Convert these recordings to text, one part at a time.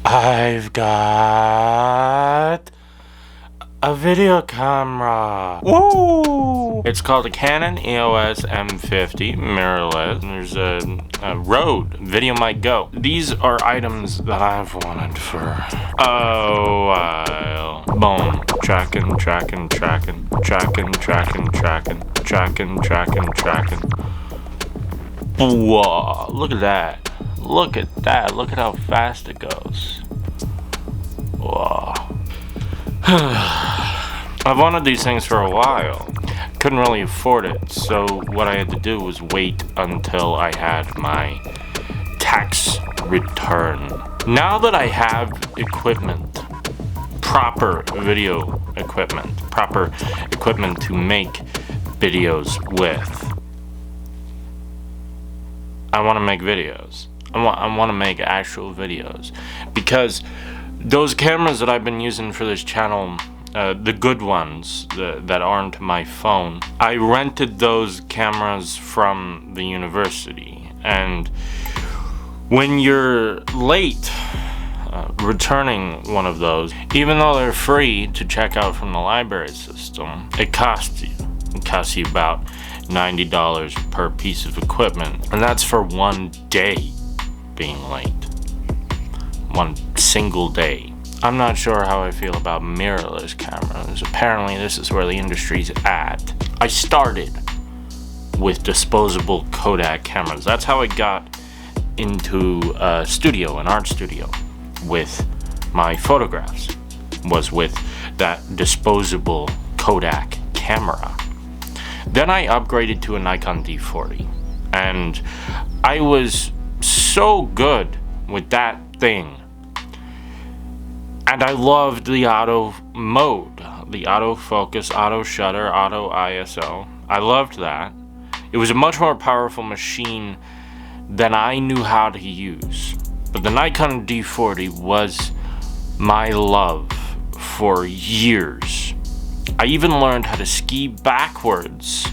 I've got a video camera. Woo! It's called a Canon EOS M50 mirrorless. There's a Rode Video Mic Go. These are items that I've wanted for a while. Boom. Tracking. Whoa, look at that. Look at that. Look at how fast it goes. Whoa. I've wanted these things for a while. Couldn't really afford it, so what I had to do was wait until I had my tax return. Now that I have equipment, proper video equipment, proper equipment to make videos with, I want to make videos. I want to make actual videos, because those cameras that I've been using for this channel, the good ones that aren't my phone, I rented those cameras from the university, and when you're late returning one of those, even though they're free to check out from the library system, it costs you. It costs you about $90 per piece of equipment, and that's for one day being late. One single day. I'm not sure how I feel about mirrorless cameras. Apparently this is where the industry's at. I started with disposable Kodak cameras. That's how I got into an art studio with my photographs, was with that disposable Kodak camera. Then I upgraded to a Nikon D40, and I was so good with that thing. And I loved the auto mode, the auto focus, auto shutter, auto ISO. I loved that. It was a much more powerful machine than I knew how to use. But the Nikon D40 was my love for years. I even learned how to ski backwards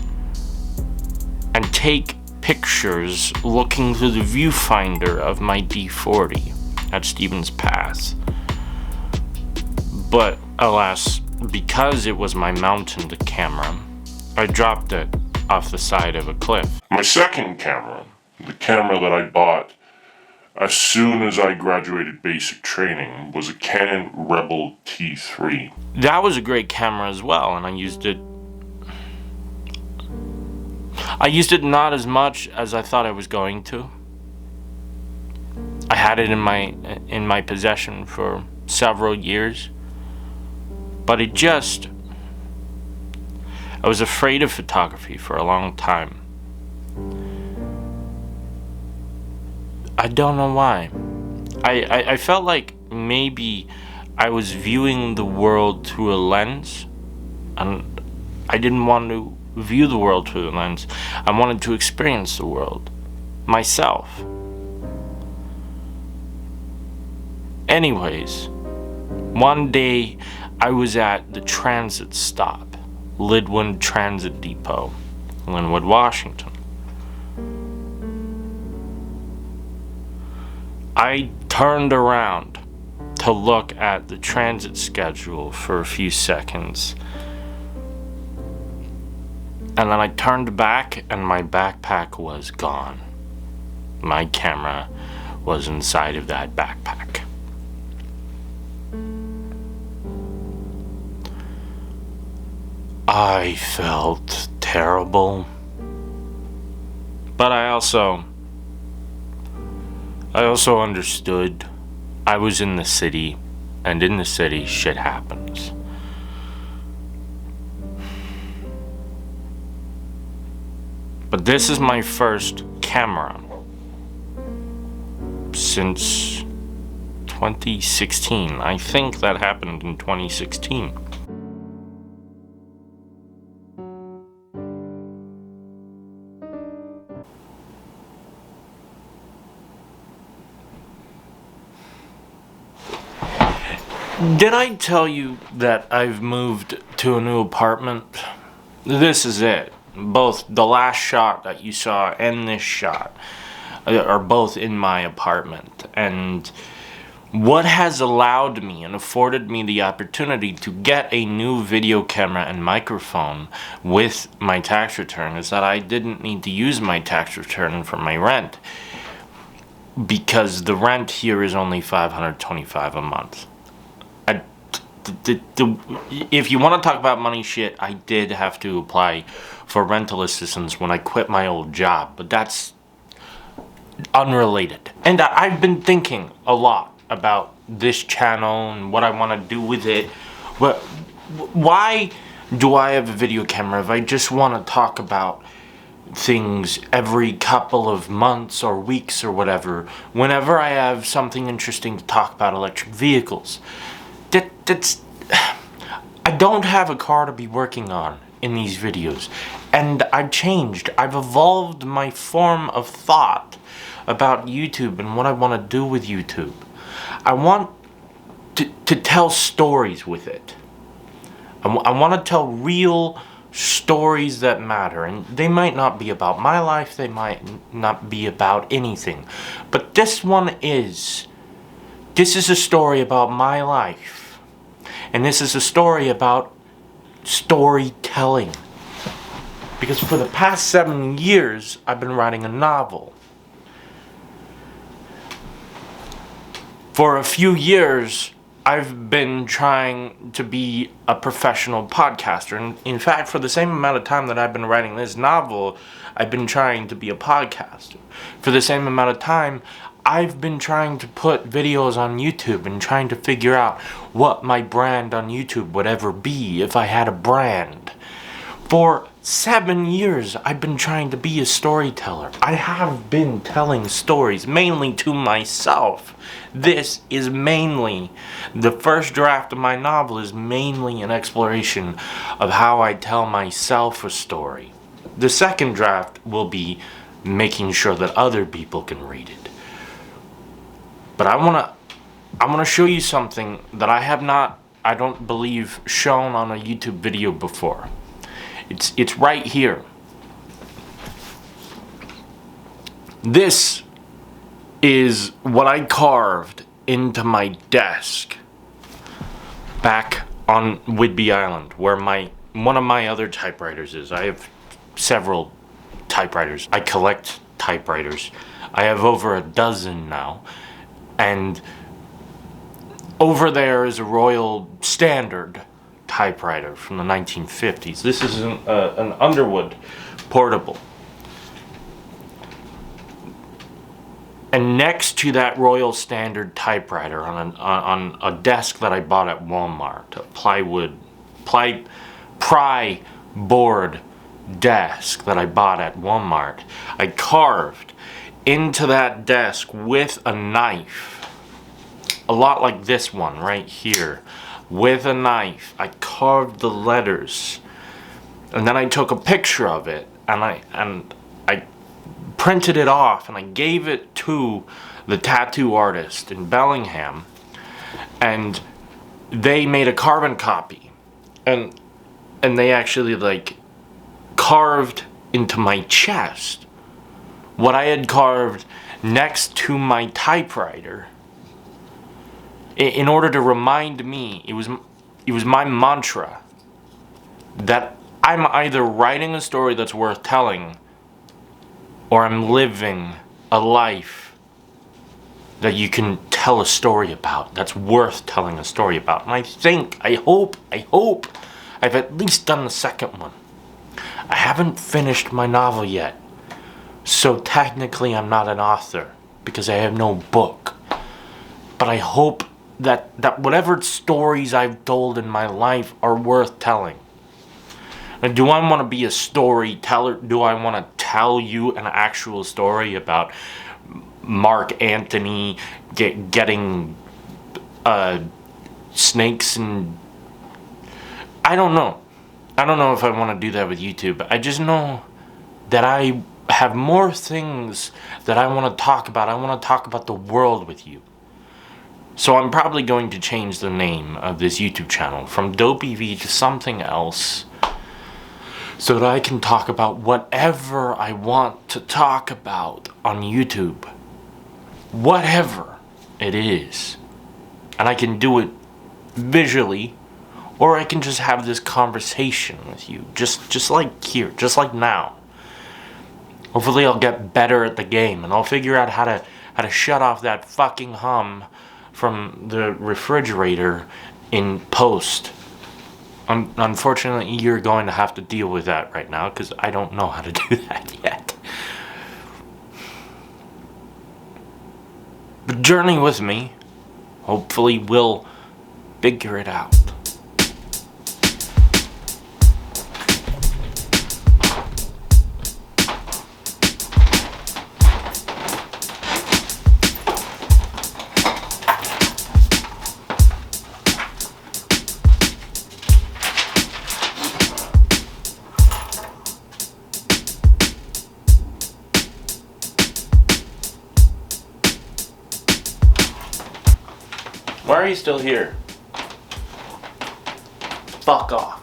and take pictures looking through the viewfinder of my D40 at Stevens Pass. But alas, because it was my mountain camera, I dropped it off the side of a cliff. My second camera, the camera that I bought as soon as I graduated basic training, was a Canon Rebel T3. That was a great camera as well, and I used it not as much as I thought I was going to. I had it in my possession for several years, but I was afraid of photography for a long time. I don't know why. I felt like maybe I was viewing the world through a lens, and I didn't want to view the world through the lens. I wanted to experience the world myself. Anyways, one day I was at the transit stop, Linwood Transit Depot, Linwood, Washington. I turned around to look at the transit schedule for a few seconds, and then I turned back and my backpack was gone. My camera was inside of that backpack. I felt terrible, but I also understood I was in the city, and in the city shit happens. But this is my first camera since 2016. I think that happened in 2016. Did I tell you that I've moved to a new apartment? This is it. Both the last shot that you saw and this shot are both in my apartment. And What has allowed me and afforded me the opportunity to get a new video camera and microphone with my tax return is that I didn't need to use my tax return for my rent, because the rent here is only $525 a month. If you want to talk about money shit, I did have to apply for rental assistance when I quit my old job, but that's unrelated. And I've been thinking a lot about this channel and what I want to do with it. But why do I have a video camera if I just want to talk about things every couple of months or weeks or whatever, whenever I have something interesting to talk about electric vehicles? I don't have a car to be working on in these videos, and I've changed. I've evolved my form of thought about YouTube and what I want to do with YouTube. I want to tell stories with it. I want to tell real stories that matter, and they might not be about my life, they might not be about anything, but this one is. This is a story about my life, and this is a story about storytelling, because for the past 7 years I've been writing a novel. For a few years I've been trying to be a professional podcaster, and in fact, for the same amount of time that I've been writing this novel, I've been trying to be a podcaster. For the same amount of time, I've been trying to put videos on YouTube and trying to figure out what my brand on YouTube would ever be if I had a brand. For 7 years, I've been trying to be a storyteller. I have been telling stories, mainly to myself. This is mainly, the first draft of my novel is mainly an exploration of how I tell myself a story. The second draft will be making sure that other people can read it. But I want to show you something that I have not, I don't believe, shown on a YouTube video before. It's right here. This is what I carved into my desk back on Whidbey Island, where one of my other typewriters is. I have several typewriters. I collect typewriters. I have over a dozen now. And over there is a Royal Standard typewriter from the 1950s. This is an Underwood portable. And next to that Royal Standard typewriter on a desk that I bought at Walmart, a pry board desk that I bought at Walmart, I carved into that desk with a knife, a lot like this one right here. With a knife, I carved the letters, and then I took a picture of it, and I printed it off, and I gave it to the tattoo artist in Bellingham, and they made a carbon copy, and they actually carved into my chest what I had carved next to my typewriter, in order to remind me, it was my mantra, that I'm either writing a story that's worth telling, or I'm living a life that you can tell a story about, that's worth telling a story about. And I hope I've at least done the second one. I haven't finished my novel yet, so technically I'm not an author, because I have no book. But I hope that whatever stories I've told in my life are worth telling. And do I want to be a storyteller? Do I want to tell you an actual story about Mark Antony getting snakes and... I don't know. I don't know if I want to do that with YouTube. I just know that I have more things that I want to talk about. I want to talk about the world with you. So I'm probably going to change the name of this YouTube channel from DopeEV to something else, so that I can talk about whatever I want to talk about on YouTube. Whatever it is. And I can do it visually, or I can just have this conversation with you, just like here, just like now. Hopefully I'll get better at the game, and I'll figure out how to shut off that fucking hum from the refrigerator in post. Unfortunately, you're going to have to deal with that right now, because I don't know how to do that yet. But journey with me. Hopefully we'll figure it out. Why are you still here? Fuck off.